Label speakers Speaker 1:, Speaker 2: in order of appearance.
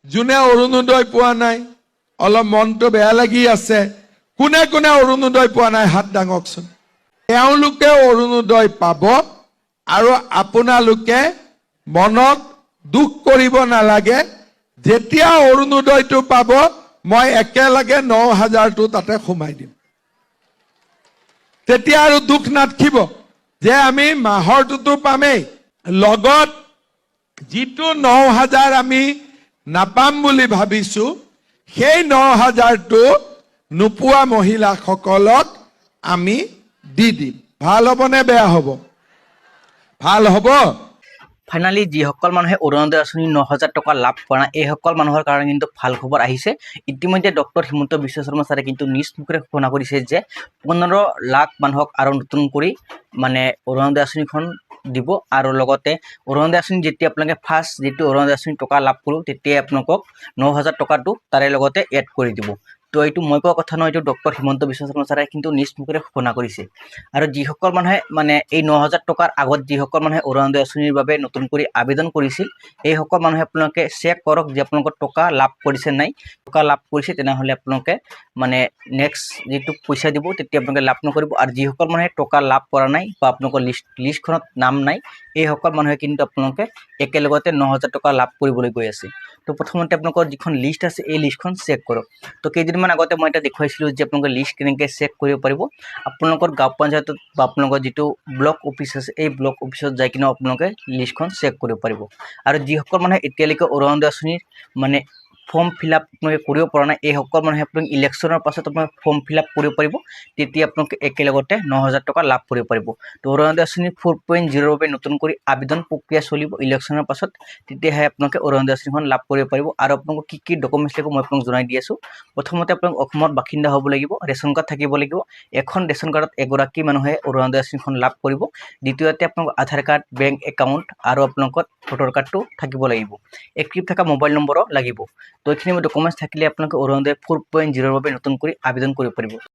Speaker 1: যোনে অৰুণোদয় পোৱা নাই অলপ মনটো বেয়া লাগি আছে কোনে কোনে অৰুণোদয় পোৱা নাই হাত দাঙকচোন তেওঁলোকে অৰুণোদয় পাব আৰু আপোনালোকে মনত দুখ কৰিব নালাগে যেতিয়া অৰুণোদয়টো পাব মই একেলগে ৯,০০০টো তাতে সোমাই দিম তেতিয়া আৰু দুখ নাথাকিব যে আমি মাহৰটোতো পামেই লগত যিটো ৯,০০০ আমি নাপাম বুলি ভাবিছো সেই ৯,০০০টো নোপোৱা মহিলাসকলক আমি দি দিম ভাল হ'বনে বেয়া হ'ব ভাল হ'ব
Speaker 2: ফাইনালি যিসকল মানুহে অৰুণোদয় আঁচনি ৯,০০০ টকা লাভ কৰা নাই এইসকল মানুহৰ কাৰণে কিন্তু ভাল খবৰ আহিছে ইতিমধ্যে ডক্টৰ হিমন্ত বিশ্ব শৰ্মা ছাৰে কিন্তু নিজ মুখেৰে ঘোষণা কৰিছে যে ১৫ লাখ মানুহক আৰু নতুন কৰি মানে অৰুণোদয় আঁচনিখন দিব আৰু লগতে অৰুণোদয় আঁচনি যেতিয়া আপোনালোকে ফাৰ্ষ্ট যিটো অৰুণোদয় আঁচনি টকা লাভ কৰোঁ তেতিয়াই আপোনালোকক ৯,০০০ টকাটো তাৰে লগতে এড কৰি দিব তো এইটো মই কোৱা কথা নহয় এইটো ডক্টৰ হিমন্ত বিশ্ব শৰ্মা ছাৰে কিন্তু নিজ মুখেৰে ঘোষণা কৰিছে আৰু যিসকল মানুহে মানে এই ৯,০০০ টকাৰ আগত যিসকল মানুহে অৰুণোদয় আঁচনিৰ বাবে নতুন কৰি আবেদন কৰিছিল এইসকল মানুহে আপোনালোকে চেক কৰক যে আপোনালোকৰ টকা লাভ কৰিছে নাই টকা লাভ কৰিছে তেনেহ'লে আপোনালোকে মানে নেক্সট যিটো পইচা দিব তেতিয়া আপোনালোকে লাভ নকৰিব আৰু যিসকল মানুহে টকা লাভ কৰা নাই বা আপোনালোকৰ লিষ্টখনত নাম নাই এইসকল মানুহে কিন্তু আপোনালোকে একেলগতে ৯,০০০ টকা লাভ কৰিবলৈ গৈ আছে তো প্ৰথমতে আপোনালোকৰ যিখন লিষ্ট আছে এই লিষ্টখন চেক কৰক তো কেইদিনমান আগতে মই এটা দেখুৱাইছিলোঁ যে আপোনালোকে লিষ্ট কেনেকৈ চেক কৰিব পাৰিব আপোনালোকৰ গাঁও পঞ্চায়তত বা আপোনালোকৰ যিটো ব্লক অফিচ আছে এই ব্লক অফিচত যাই কিনে আপোনালোকে লিষ্টখন চেক কৰিব পাৰিব আৰু যিসকল মানুহে এতিয়ালৈকে অৰুণোদয় আঁচনিৰ মানে ফৰ্ম ফিল আপ আপোনালোকে কৰিব পৰা নাই এইসকল মানুহে আপোনালোকে ইলেকশ্যনৰ পাছত আপোনালোকে ফৰ্ম ফিল আপ কৰিব পাৰিব তেতিয়া আপোনালোকে একেলগতে ৯,০০০ টকা লাভ কৰিব পাৰিব তো অৰুণোদয় আঁচনি 4.0ৰ বাবে নতুন কৰি আবেদন প্ৰক্ৰিয়া চলিব ইলেকশ্যনৰ পাছত তেতিয়াহে আপোনালোকে অৰুণোদয় আঁচনিখন লাভ কৰিব পাৰিব আৰু আপোনালোকক কি কি ডকুমেণ্টছ লাগিব মই আপোনালোক জনাই দি আছোঁ প্ৰথমতে আপোনালোক অসমৰ বাসিন্দা হ'ব লাগিব ৰেচন কাৰ্ড থাকিব লাগিব এখন ৰেচন কাৰ্ডত এগৰাকী মানুহে অৰুণোদয় আঁচনিখন লাভ কৰিব দ্বিতীয়তে আপোনালোকৰ আধাৰ কাৰ্ড বেংক একাউণ্ট আৰু আপোনালোকৰ ভোটাৰ কাৰ্ডটো থাকিব লাগিব এক্টিভ থকা মোবাইল নম্বৰো লাগিব তো এইখিনি ডকুমেণ্টছ থাকিলে আপোনালোকে অৰুণোদয় 4.0ৰ বাবে নতুন কৰি আবেদন কৰিব পাৰিব